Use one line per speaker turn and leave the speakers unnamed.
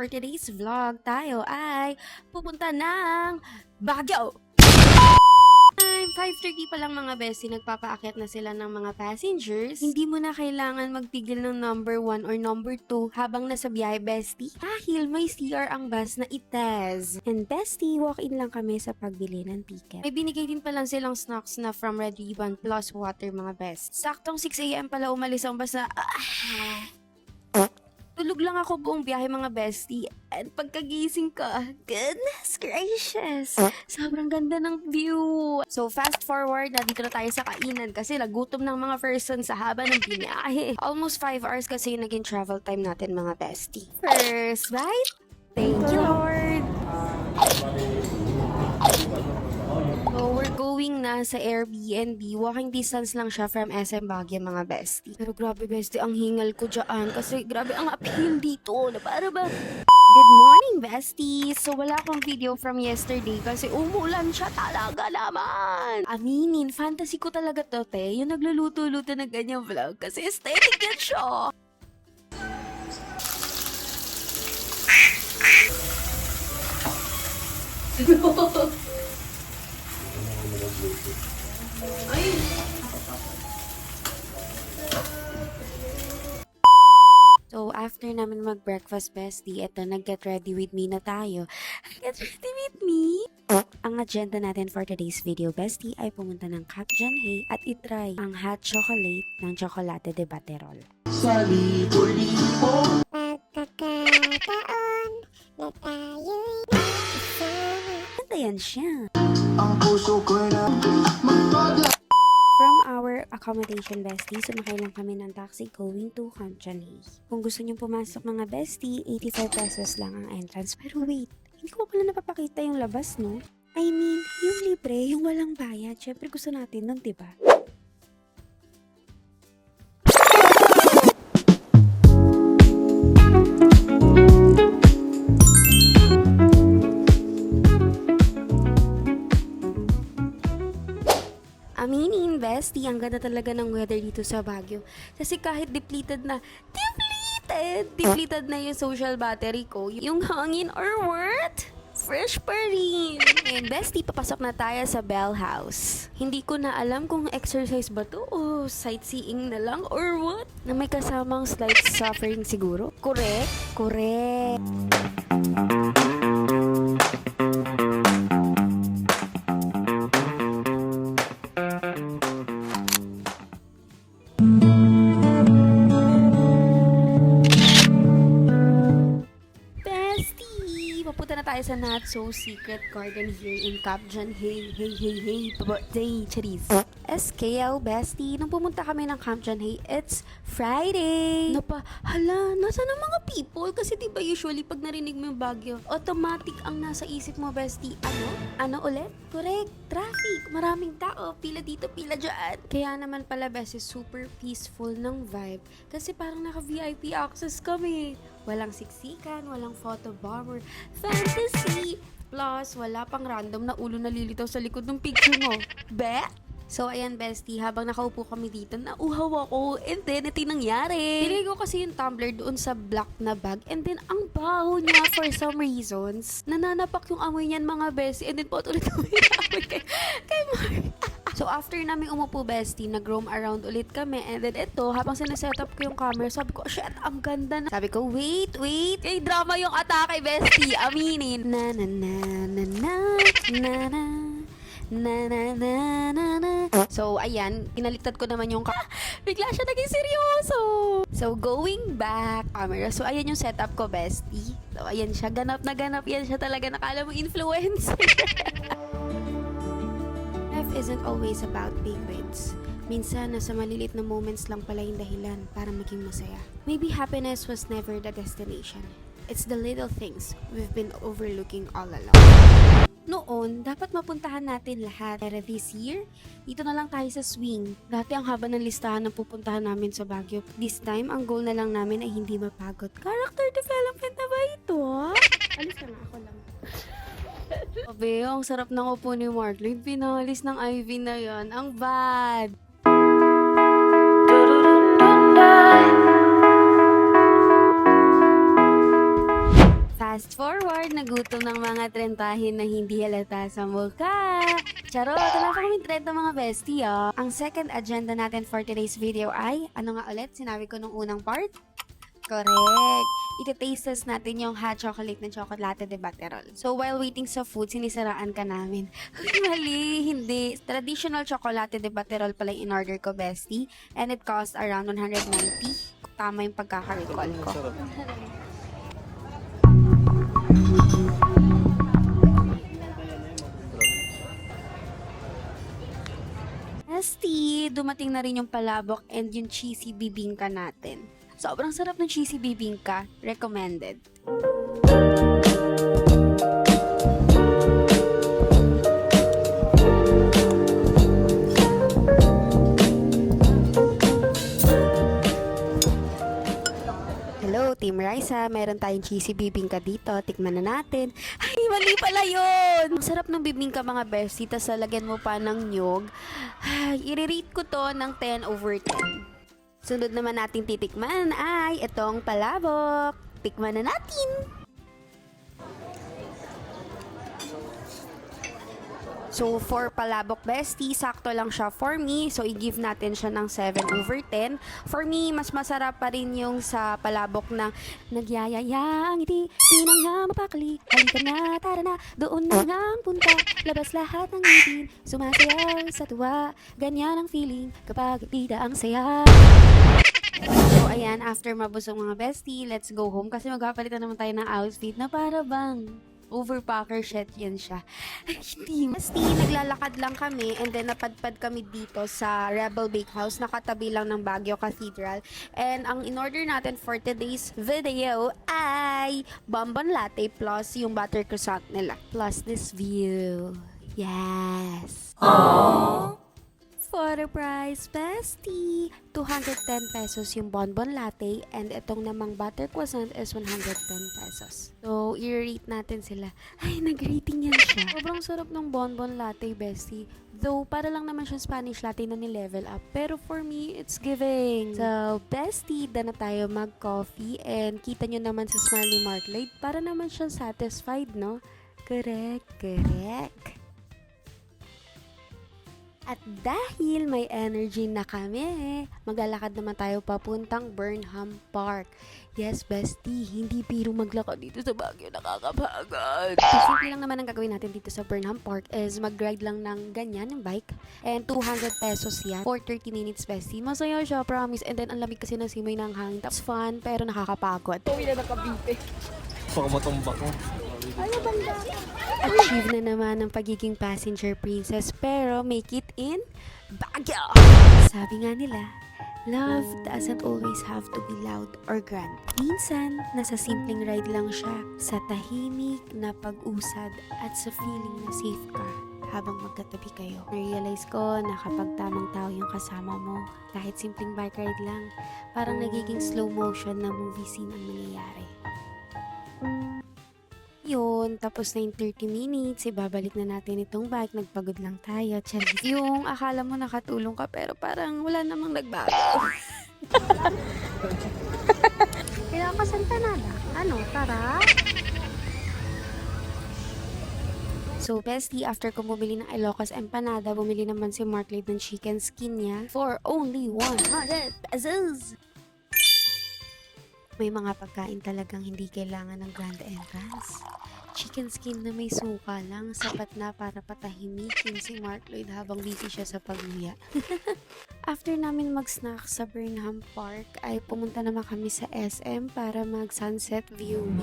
for today's vlog, tayo ay pupunta ng Baguio! 5:30 pa lang mga bestie, nagpapaakyat na sila ng mga passengers. Hindi mo na kailangan magpigil ng number 1 or number 2 habang nasa biyahe, bestie. Dahil may CR ang bus na ites. And bestie, walk-in lang kami sa pagbili ng ticket. May binigay din pa lang silang snacks na from Red Ribbon plus water mga best. Saktong 6 AM pala umalis ang bus na... Tulog lang ako buong biyahe mga bestie. And pagkagising ko, goodness gracious, sobrang ganda ng view. So fast forward, nandito na tayo sa kainan kasi nagutom ng mga person sa haba ng biyahe. Almost 5 hours kasi yung naging travel time natin mga bestie. First bite, thank you Lord. So, we're going na sa Airbnb. Walking distance lang siya from SM Baguio, mga bestie. Pero grabe, bestie, ang hingal ko dyan. Kasi grabe ang uphill dito. Na para ba? Good morning, bestie! So, wala akong video from yesterday kasi umulan siya talaga naman. Aminin, fantasy ko talaga to, te. Yung nagluluto-luto na ganyang vlog. Kasi aesthetic yan siya. So, after namin mag-breakfast, bestie, eto, nag-get ready with me na tayo. Get ready with me? Ang agenda natin for today's video, bestie, ay pumunta ng Cap John Hay at itry ang hot chocolate ng Chocolate de Baterol.
Sa libo-libo
Magkakataon na tayo'y nagsama.
Ganda yan siya.
ang puso ko'y na magpagla.
From our accommodation, bestie, sumakay lang kami ng taxi going to Cap John Hay. Kung gusto niyong pumasok mga bestie, 85 pesos lang ang entrance. Pero wait, hindi ko pala napapakita yung labas, no? I mean, yung libre, yung walang bayad. Siyempre gusto natin nun, diba? Aminin, bestie, ang ganda talaga ng weather dito sa Baguio. Kasi kahit depleted na yung social battery ko, yung hangin or what? Fresh pa rin. And bestie, papasok na tayo sa Bell House. Hindi ko na alam kung exercise ba to o sightseeing na lang or what? Na may kasamang slight suffering siguro. Correct? Correct. Papunta na tayo sa Not So Secret Garden here in Cap John Hay. Hey, birthday, charis. SKL, bestie. Nung pumunta kami ng Cap John Hay, it's Friday. Hala, nasa na mga people? Kasi diba usually pag narinig mo yung Baguio, automatic ang nasa isip mo, bestie. Ano ulit? Correct, traffic. Maraming tao. Pila dito, pila dyan. Kaya naman pala, bestie, super peaceful ng vibe. Kasi parang naka-VIP access kami. Walang siksikan, walang photo bomber. Fantasy! Plus, wala pang random na ulo na lilitaw sa likod ng picture mo. Bet? So, ayan, bestie, habang nakaupo kami dito, nauhaw ako. And then, ito yung nangyari. Pinili ko kasi yung tumbler doon sa black na bag. And then, ang baho niya for some reasons. Nananapak yung amoy niyan, mga bestie. And then, ulit kami amoy kay Mark. So, after namin umupo, bestie, nag-roam around ulit kami. And then, ito, habang sinesetup ko yung camera, sabi ko, shit, ang ganda na. Sabi ko, wait. Kay drama yung atake, bestie. Aminin. Na na na na na na na. Na na na na na. So, ayan, pinaliktad ko naman yung bigla siya naging seryoso. So, going back, camera. So, ayan yung setup ko, bestie. So, ayan siya, ganap na ganap. Yan siya talaga, nakala mo influencer. Life isn't always about big wins. Minsan, nasa malilit na moments lang pala yung dahilan para maging masaya. Maybe happiness was never the destination. It's the little things we've been overlooking all along. Noon, dapat mapuntahan natin lahat. Pero this year, dito na lang tayo sa swing. Dati ang haba ng listahan ng pupuntahan namin sa Baguio. This time, ang goal na lang namin ay hindi mapagod. Character development na ba ito? Alis ka na, ako lang. Sabi, ang sarap ng upo ni Marklin. Pinalis ng Ivy na yan. Ang bad. Fast forward, nagutom ng mga trentahin na hindi halata sa mukha. Charot, wala pa kaming 30 mga bestie, ah. Ang second agenda natin for today's video ay, ano nga ulit, sinabi ko nung unang part? Correct. Iti-taste test natin yung hot chocolate na chocolate de Batterol. So, while waiting sa food, sinisaraan ka namin. Mali, hindi. Traditional chocolate de Batterol pala yung in-order ko, bestie. And it cost around 190. Tama yung pagkaka-recall ko. Bestie, dumating na rin yung palabok and yung cheesy bibingka natin. Sobrang sarap ng cheesy bibingka. Recommended. Hello, Team Raisa. Meron tayong cheesy bibingka dito. Tikman na natin. Ay, mali pala yun! Ang sarap ng bibingka, mga bestie. Tas lalagyan mo pa ng nyog. Ay, i-rate ko to ng 10/10. Sunod naman natin titikman ay itong palabok. Tikman na natin! So, for palabok bestie, sakto lang siya for me. So, i-give natin siya ng 7/10. For me, mas masarap pa rin yung sa palabok na nagyayayang ngiti, di na nga mapakali. Halika na, tara na, doon na nga ang punta. Labas lahat ng ngipin, sumasayaw sa tuwa. Ganyan ang feeling kapag bida ang saya. So, ayan, after mabusog mga bestie, let's go home. Kasi magpapalitan naman tayo ng outfit na para bang overpacker shit yan siya. Ay, hindi. Bestie, naglalakad lang kami and then napadpad kami dito sa Rebel Bakehouse. Nakatabi lang ng Baguio Cathedral. And ang in-order natin for today's video ay bonbon latte plus yung butter croissant nila. Plus this view. Yes. Aww. For the price, bestie! 210 pesos yung bonbon latte and itong namang butter croissant is 110 pesos. So, i-rate natin sila. Ay, nag-rating yan siya. Sobrang sarap ng bonbon latte, bestie. Though, para lang naman siya Spanish latte na ni-level up. Pero for me, it's giving. So, bestie, da na tayo mag-coffee and kita nyo naman sa Smiley Mark Lloyd. Para naman siya satisfied, no? Correct, correct. At dahil may energy na kami, maglalakad naman tayo papuntang Burnham Park. Yes, bestie, hindi biro maglakad dito sa Baguio, nakakapagod. Simple lang naman ang gagawin natin dito sa Burnham Park is mag-ride lang ng ganyan, yung bike. And 200 pesos yan for 30 minutes, bestie. Masaya siya, promise. And then, ang lamig kasi ng simoy ng hangin. Tapos fun, pero nakakapagod.
Uwi na nakabite.
Baka matumba ko.
Achieve na naman ang pagiging passenger princess pero make it in Baguio! Sabi nga nila, love doesn't always have to be loud or grand. Minsan, nasa simpleng ride lang siya sa tahimik na pag-usad at sa feeling na safe ka habang magkatabi kayo. Na-realize ko na kapag tamang tao yung kasama mo, kahit simpleng bike ride lang, parang nagiging slow motion na movie scene ang nangyayari. Yun, tapos na yung 30 minutes, ibabalik na natin itong bike, nagpagod lang tayo, charis. Yung akala mo nakatulong ka pero parang wala namang nagbago. Kaya ka Santa Nada? Ano, tara? So, bestie, after ko bumili ng Ilocos Empanada, bumili naman si Mark Lloyd ng chicken skin niya for only 100 pesos. May mga pagkain talagang hindi kailangan ng grand entrance. Chicken skin na may suka lang, sapat na para patahimikin si Mark Lloyd habang busy siya sa pagluya. After namin mag-snack sa Burnham Park, ay pumunta naman kami sa SM para mag-sunset viewing.